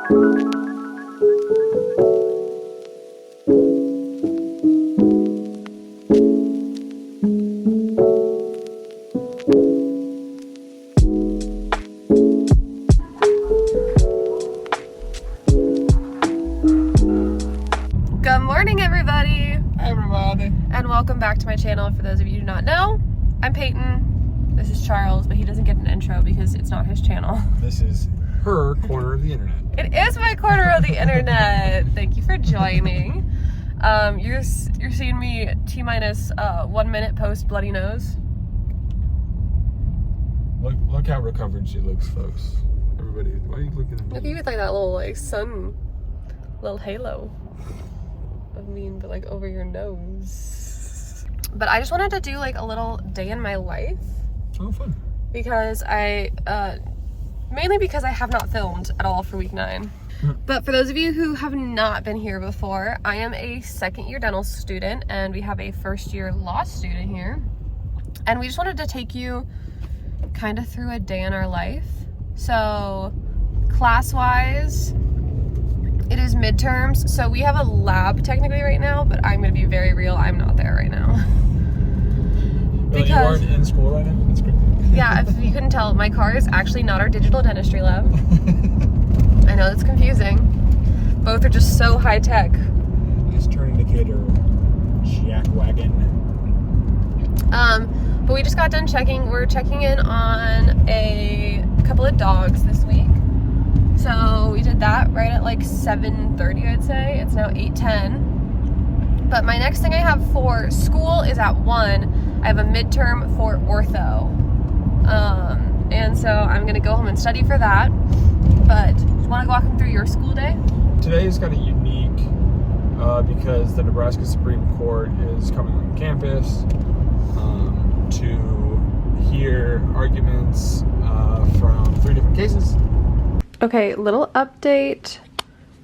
Good morning, everybody. Hi, everybody. And welcome back to my channel. For those of you who do not know, I'm Peyton. This is Charles, but he doesn't get an intro because it's not his channel. This is her corner of the internet. It is my corner of the internet. Thank you for joining. You're seeing me T-minus 1 minute post bloody nose. Look how recovered she looks, folks. Everybody, why are you looking at me? Look at you with like that little like sun, little halo of me, but like over your nose. But I just wanted to do like a little day in my life. Oh, fun. Because mainly because I have not filmed at all for week 9. But for those of you who have not been here before, I am a second-year dental student and we have a first-year law student here. And we just wanted to take you kind of through a day in our life. So class-wise, it is midterms. So we have a lab technically right now, but I'm going to be very real, I'm not there right now. Well, you aren't in school right now? That's great. Yeah, if you couldn't tell, my car is actually not our digital dentistry lab. I know it's confusing. Both are just so high tech. Nice turn indicator, jack wagon. But we just got done checking. We're checking in on a couple of dogs this week. So we did that right at like 7:30, I'd say. It's now 8:10. But my next thing I have for school is at 1. I have a midterm for ortho. And so I'm gonna go home and study for that. But do you wanna walk through your school day? Today is kind of unique because the Nebraska Supreme Court is coming on campus to hear arguments from 3 different cases. Okay, little update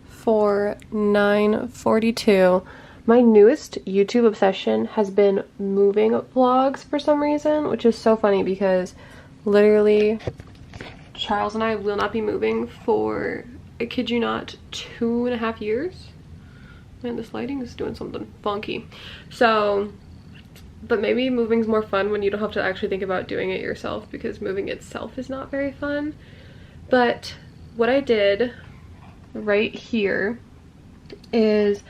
for 9:42. My newest YouTube obsession has been moving vlogs for some reason, which is so funny because literally Charles and I will not be moving for, I kid you not, 2.5 years. Man, this lighting is doing something funky. So, but maybe moving's more fun when you don't have to actually think about doing it yourself, because moving itself is not very fun. But what I did right here is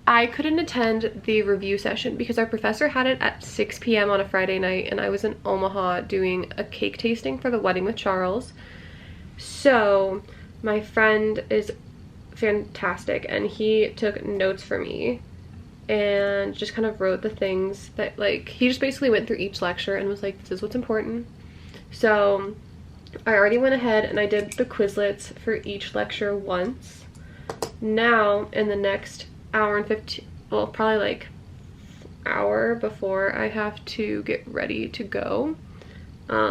I couldn't attend the review session because our professor had it at 6 p.m. on a Friday night and I was in Omaha doing a cake tasting for the wedding with Charles. So my friend is fantastic and he took notes for me and just kind of wrote the things that, like, he just basically went through each lecture and was like, this is what's important. So I already went ahead and I did the Quizlets for each lecture once. Now in the next hour and 15, well, probably like hour before I have to get ready to go, I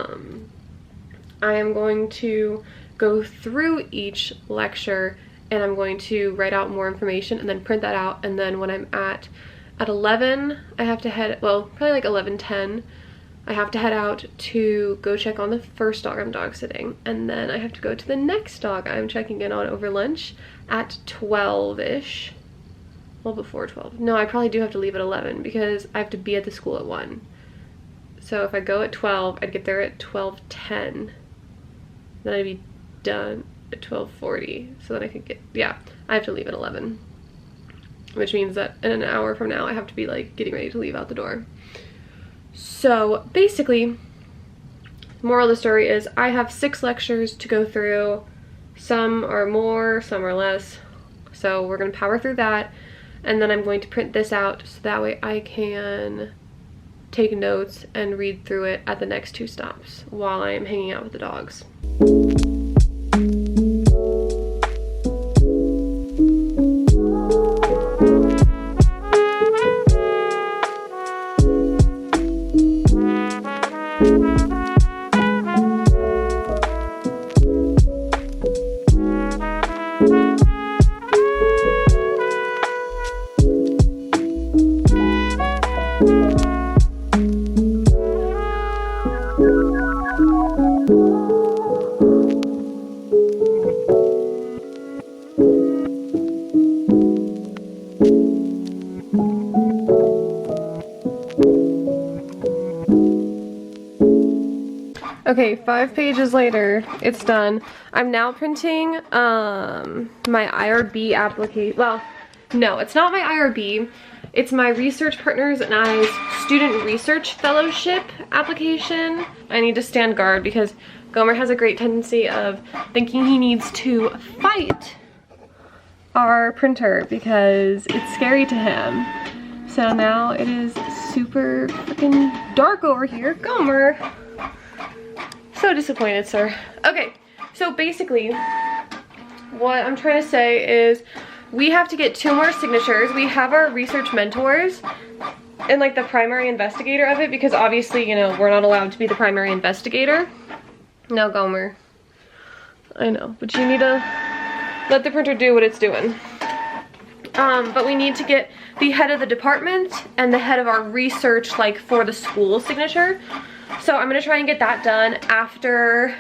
am going to go through each lecture and I'm going to write out more information and then print that out, and then when I'm at 11 I have to head, well, probably like 11:10 I have to head out to go check on the first dog I'm dog sitting, and then I have to go to the next dog I'm checking in on over lunch at 12ish. Well, before 12. No, I probably do have to leave at 11 because I have to be at the school at 1. So if I go at 12, I'd get there at 12:10. Then I'd be done at 12:40. So then I could get, yeah, I have to leave at 11. Which means that in an hour from now, I have to be like getting ready to leave out the door. So basically, moral of the story is I have 6 lectures to go through. Some are more, some are less. So we're gonna power through that. And then I'm going to print this out so that way I can take notes and read through it at the next 2 stops while I'm hanging out with the dogs. Okay, 5 pages later, it's done. I'm now printing my IRB application. Well, no, it's not my IRB. It's my Research Partners and I's Student Research Fellowship application. I need to stand guard because Gomer has a great tendency of thinking he needs to fight our printer because it's scary to him. So now it is super freaking dark over here. Gomer! So disappointed, sir. Okay, so basically, what I'm trying to say is we have to get 2 more signatures. We have our research mentors and like the primary investigator of it because obviously, you know, we're not allowed to be the primary investigator. No, Gomer. I know, but you need to let the printer do what it's doing. But we need to get the head of the department and the head of our research, like for the school signature. So I'm gonna try and get that done after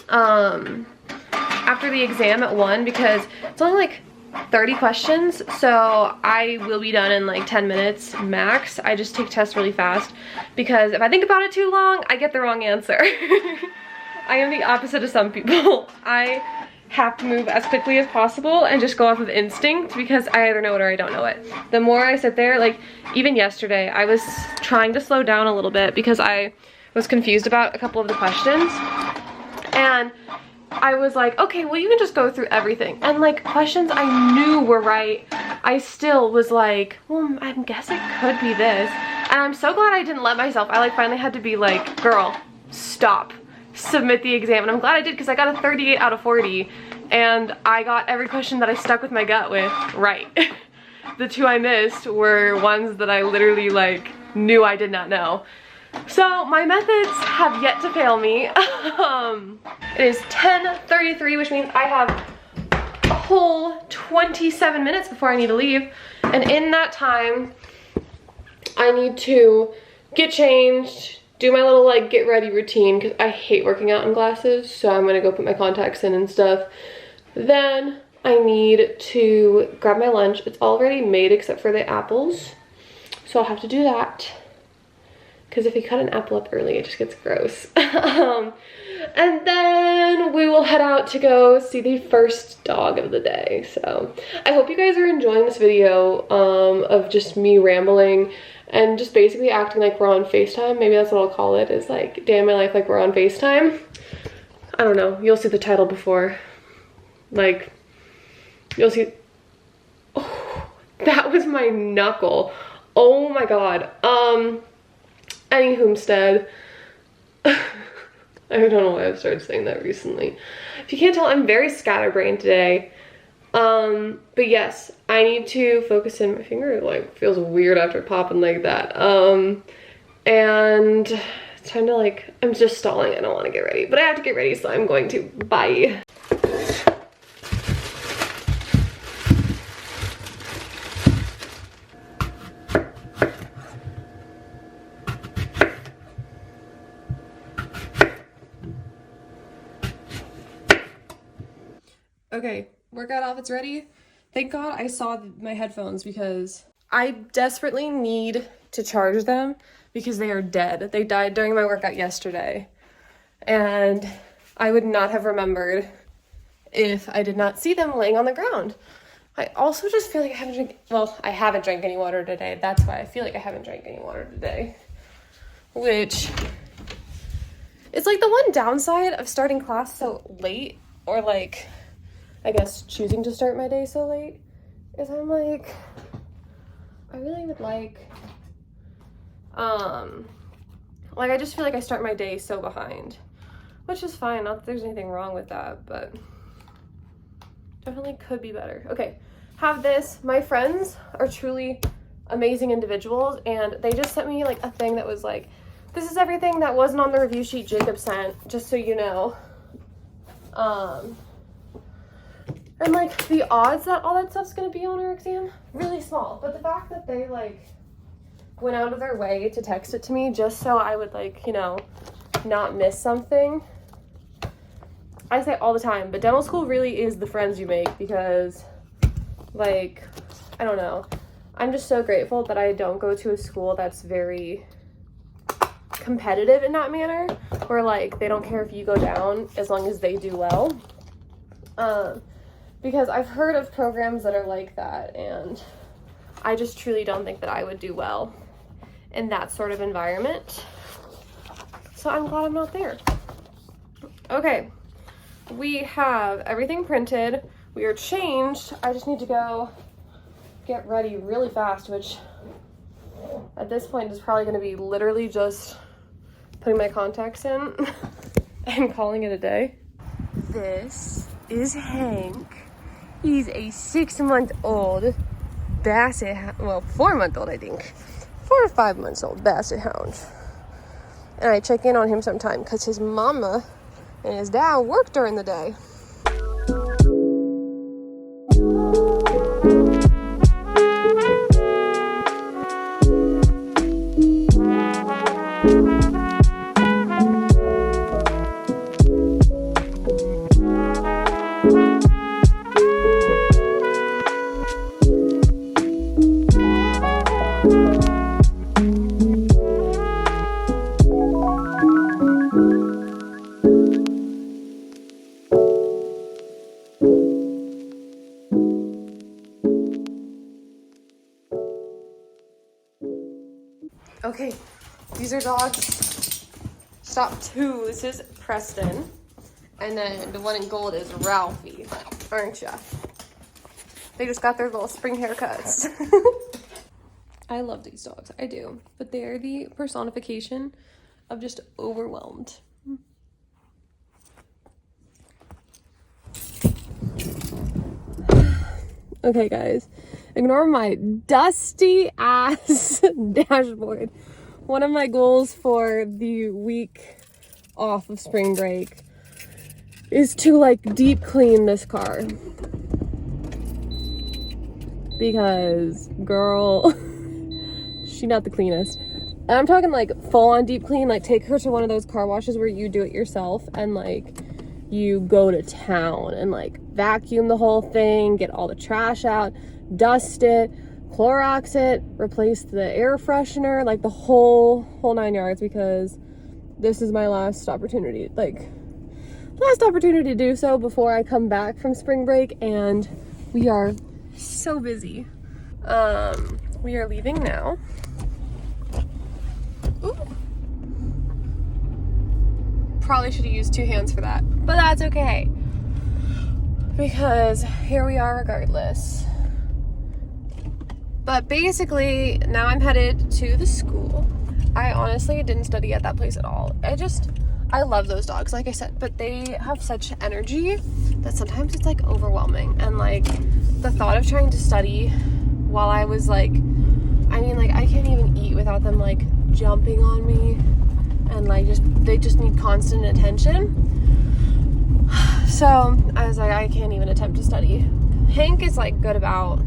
the exam at 1 because it's only like 30 questions. So I will be done in like 10 minutes max. I just take tests really fast because if I think about it too long, I get the wrong answer. I am the opposite of some people. I have to move as quickly as possible and just go off of instinct because I either know it or I don't know it. The more I sit there, like even yesterday, I was trying to slow down a little bit because I was confused about a couple of the questions. And I was like, okay, well you can just go through everything. And like questions I knew were right, I still was like, well, I guess it could be this. And I'm so glad I didn't let myself. I like finally had to be like, girl, stop. Submit the exam. And I'm glad I did because I got a 38 out of 40 and I got every question that I stuck with my gut with right. The 2 I missed were ones that I literally like knew I did not know. So my methods have yet to fail me. It is 10:33, which means I have a whole 27 minutes before I need to leave. And in that time, I need to get changed, do my little like get ready routine because I hate working out in glasses, so I'm gonna go put my contacts in and stuff. Then I need to grab my lunch. It's already made except for the apples, so I'll have to do that because if you cut an apple up early it just gets gross. And then we will head out to go see the first dog of the day. So I hope you guys are enjoying this video of just me rambling and just basically acting like we're on FaceTime. Maybe that's what I'll call it, is like day in my life like we're on FaceTime. I don't know, you'll see the title before. Like, you'll see. Oh, that was my knuckle. Oh my god. Any Homestead. I don't know why I've started saying that recently. If you can't tell, I'm very scatterbrained today. But yes, I need to focus in. My finger like feels weird after popping like that. And it's time to like, I'm just stalling. I don't want to get ready, but I have to get ready, so I'm going to. Bye. Okay, workout outfit's ready. Thank God I saw my headphones because I desperately need to charge them because they are dead. They died during my workout yesterday. And I would not have remembered if I did not see them laying on the ground. I also just feel like I haven't drank, well, I haven't drank any water today. That's why I feel like I haven't drank any water today. Which is like the one downside of starting class so late, or like, I guess choosing to start my day so late, is I'm like, I really would like I just feel like I start my day so behind, which is fine, not that there's anything wrong with that, but definitely could be better. Okay, have this. My friends are truly amazing individuals, and they just sent me like a thing that was like, this is everything that wasn't on the review sheet Jacob sent, just so you know. And like the odds that all that stuff's gonna be on our exam, really small. But the fact that they like went out of their way to text it to me just so I would like, you know, not miss something. I say all the time, but dental school really is the friends you make because like, I don't know. I'm just so grateful that I don't go to a school that's very competitive in that manner, where like they don't care if you go down as long as they do well. Because I've heard of programs that are like that, and I just truly don't think that I would do well in that sort of environment. So I'm glad I'm not there. Okay, we have everything printed. We are changed. I just need to go get ready really fast, which at this point is probably going to be literally just putting my contacts in and calling it a day. This is Hank. He's a 6-month-old basset, well, 4-month-old, I think. 4 or 5 months old basset hound. And I check in on him sometime because his mama and his dad work during the day. Okay, these are dogs. Stop 2. This is Preston. And then the one in gold is Ralphie, aren't ya? They just got their little spring haircuts. I love these dogs, I do. But they are the personification of just overwhelmed. Okay, guys. Ignore my dusty ass dashboard. One of my goals for the week off of spring break is to like deep clean this car. Because, girl, she not the cleanest. And I'm talking like full on deep clean, like take her to one of those car washes where you do it yourself and like you go to town and like vacuum the whole thing, get all the trash out, dust it, Clorox it, replace the air freshener, like the whole 9 yards, because this is my last opportunity to do so before I come back from spring break, and we are so busy. We are leaving now. Ooh. Probably should have used 2 hands for that, but that's okay, because here we are regardless. But basically, now I'm headed to the school. I honestly didn't study at that place at all. I love those dogs, like I said, but they have such energy that sometimes it's like overwhelming. And like the thought of trying to study while I was like, I mean, like I can't even eat without them like jumping on me, and like they just need constant attention. So I was like, I can't even attempt to study. Hank is like good about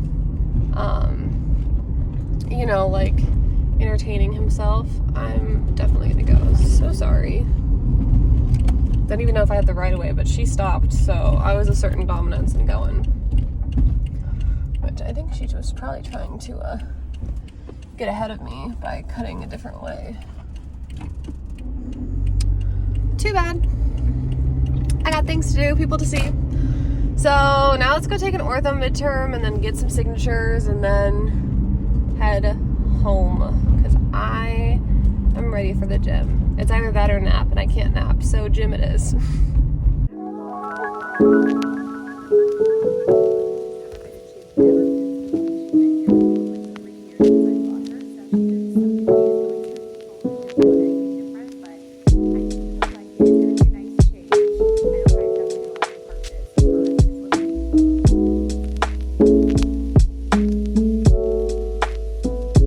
you know, like entertaining himself. I'm definitely gonna go. So sorry. Don't even know if I had the right of way, but she stopped, so I was asserting dominance and going. Which I think she was probably trying to get ahead of me by cutting a different way. Too bad. I got things to do, people to see. So now let's go take an ortho midterm and then get some signatures and then head home, because I am ready for the gym. It's either that or nap, and I can't nap, so gym it is.